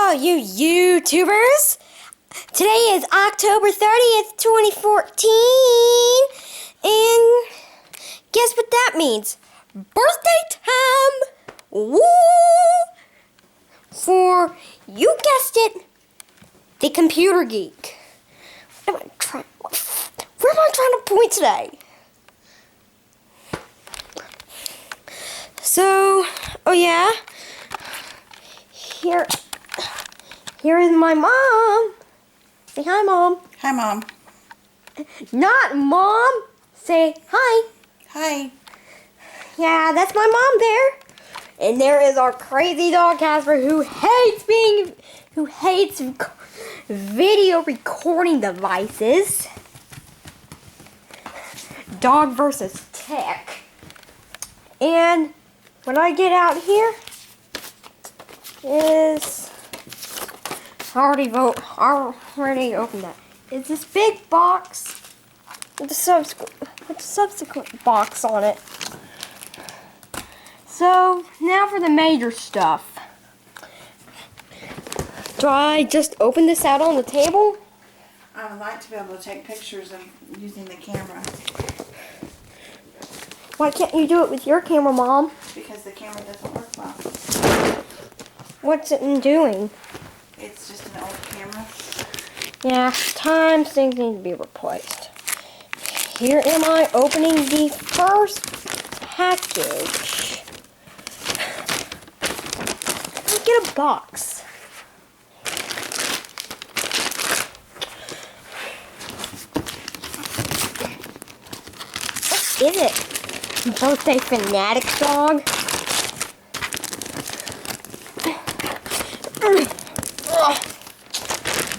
all you YouTubers. Today is October 30th, 2014. And guess what that means? Birthday time! Woo! For, you guessed it, the computer geek. Where am I trying to point today? So, oh yeah. Here is my mom. Say hi, Mom. Hi, Mom. Not Mom. Say hi. Hi. Yeah, that's my mom there. And there is our crazy dog Casper who hates video recording devices. Dog versus tech. And when I get out here is I already opened that. It's this big box with a subsequent box on it. So now for the major stuff. Do I just open this out on the table? I would like to be able to take pictures of using the camera. Why can't you do it with your camera, Mom? Because the camera doesn't work well. What's it doing? It's just an old camera. Yeah, things need to be replaced. Here am I opening the first package. Let's get a box. What is it? Birthday fanatic dog?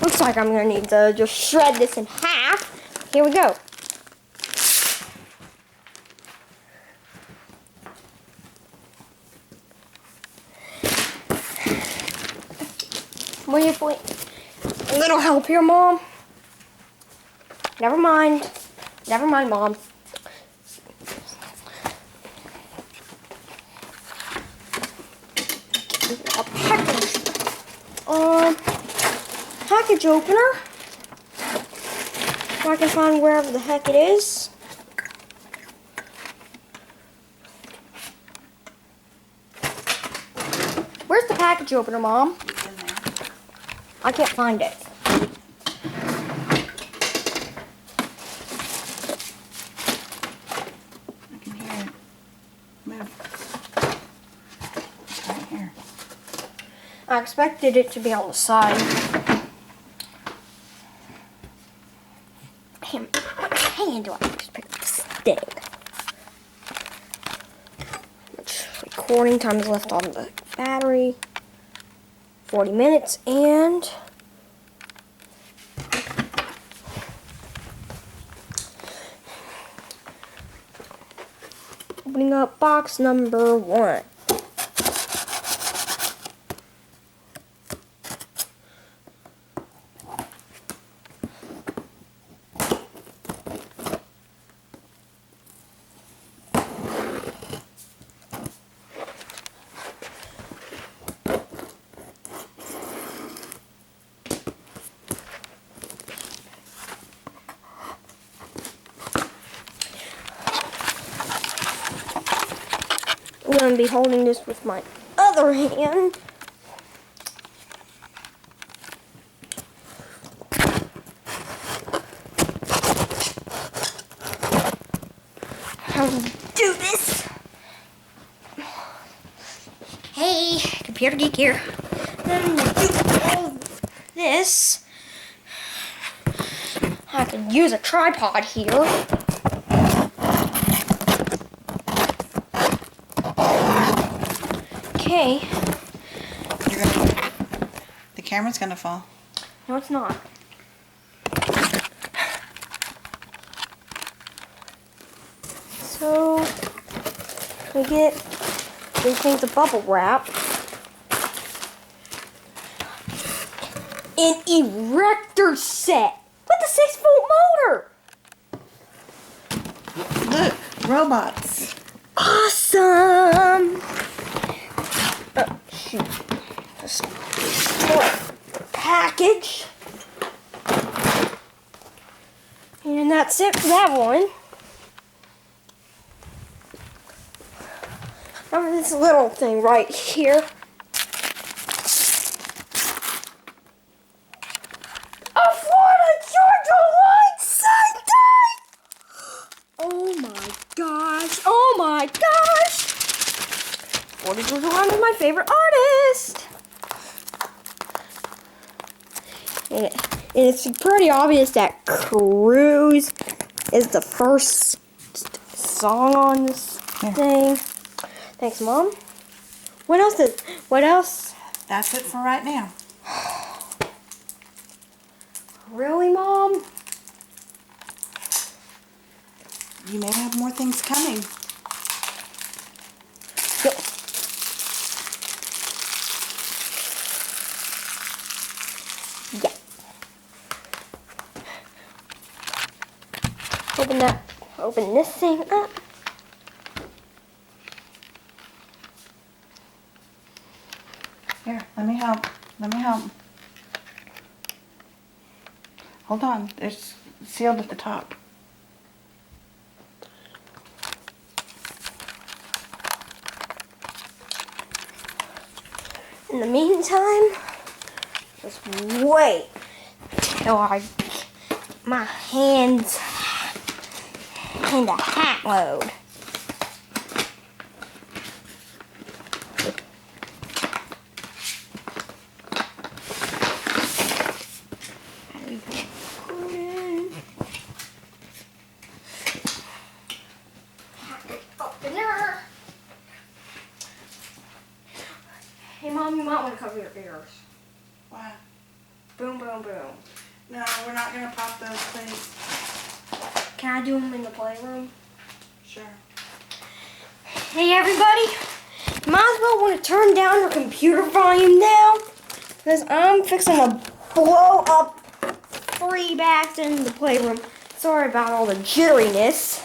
Looks like I'm gonna need to just shred this in half. Here we go. Wait. A little help here, Mom. Never mind, Mom. A package. Package opener. So I can find wherever the heck it is. Where's the package opener, Mom? It's in there. I can't find it. I can hear it move. It's right here. I expected it to be on the side. What hand do I expect this thing? How much recording time is left on the battery? 40 minutes and opening up box number 1. I'm going to be holding this with my other hand. How do we do this? Hey, computer geek here. Then do all this. I could use a tripod here. Okay. The camera's gonna fall. No, it's not. So, we get these things of bubble wrap. An erector set with a 6-volt motor. Look, robots. Awesome! Oh, shoot. Just package. And that's it for that one. Now for this little thing right here. A Florida Georgia Line Sunday! Oh my gosh! Oh my gosh! Florida Georgia Line is my favorite artist. And it's pretty obvious that Cruise is the first song on this thing. Thanks, Mom. What else? That's it for right now. Really, Mom? You may have more things coming. Yep. Yeah. Open this thing up. Here, let me help. Hold on, it's sealed at the top. In the meantime, just wait till my hands in the hat load. Opener. Hey, Mom, you might want to cover your ears. Why? Boom, boom, boom. No, we're not gonna pop those, please. Can I do them in the playroom? Sure. Hey, everybody. Might as well want to turn down your computer volume now, because I'm fixing to blow up 3 bags in the playroom. Sorry about all the jitteriness.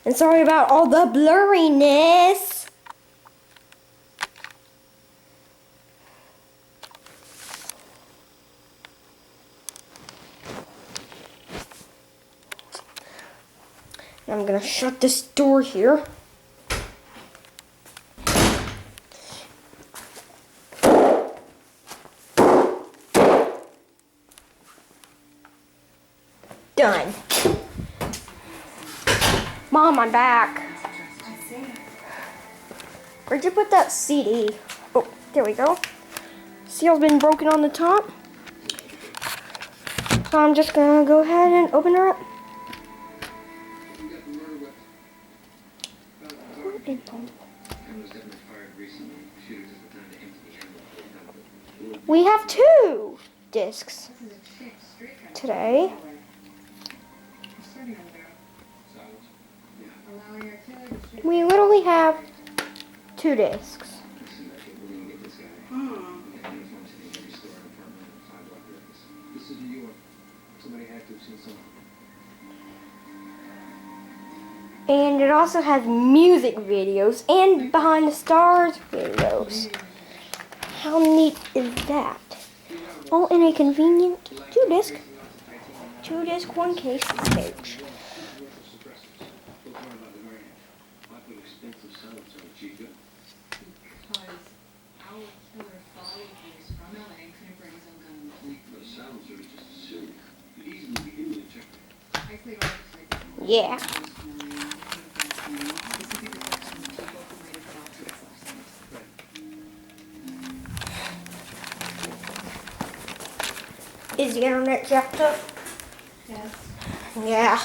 And sorry about all the blurriness. I'm gonna shut this door here. Done. Mom, I'm back. I see. Where'd you put that CD? Oh, there we go. Seal's been broken on the top. So I'm just gonna go ahead and open her up. We have 2 discs today. We literally have 2 discs. And it also has music videos and behind the stars videos. How neat is that? All in a convenient 2-disc, 1 case package. Yeah. Is the internet jacked up? Yes. Yeah.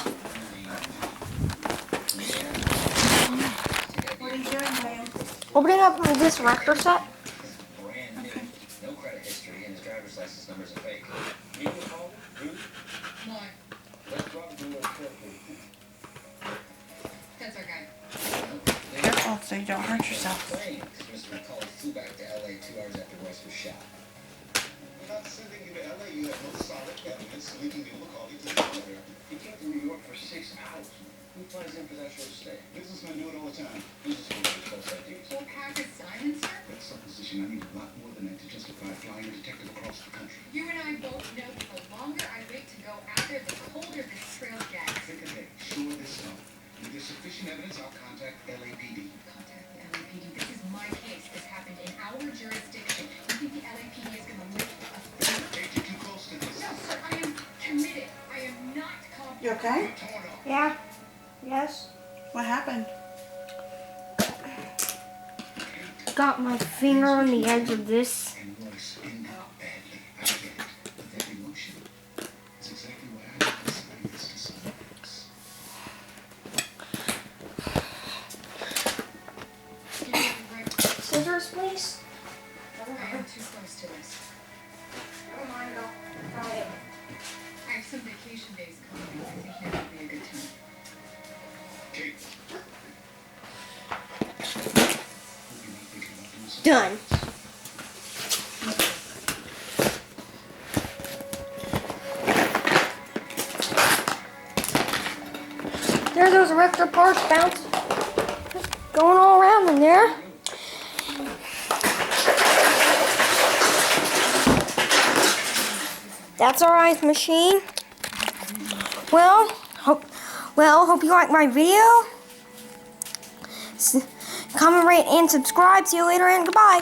What are you doing, ma'am? Opening up this record set. Okay. No credit history, and his driver's license numbers are fake. That's our guy. Careful so you don't hurt yourself. Mr. McCauley flew back to LA 2 hours after Royce was shot. Without sending you to LA, you have no solid evidence linking to McCauley to the murder. He came to New York for 6 hours. Who flies in for that short stay? Businessmen do it all the time. Businessmen do false IDs. Whole pack of silence, sir? That's something position, I need a lot more than that to justify flying a detective across the country. You and I both know that the longer I wait to go out there, the colder this trail gets. Think ahead. Sure this out. If there's sufficient evidence, I'll contact LAPD. Contact the LAPD. This is my case. This happened in our jurisdiction. You think the LAPD is going to lift a finger? Kate, you're too close to this. No, sir. I am committed. I am not competent. You okay? You're torn up. Yeah. Yes. What happened? Got my finger on the edge of this. And worse, end up badly. I get it. But that emotion is exactly why I decided this to someone else. You know, right. Scissors, please. I am too close to this. Don't mind, I'll try it. I have some vacation days coming. I think now would be a good time. Kate. Done. There those erector parts bouncing, going all around in there. That's our ice machine. Hope you like my video. Comment, rate, and subscribe. See you later, and goodbye.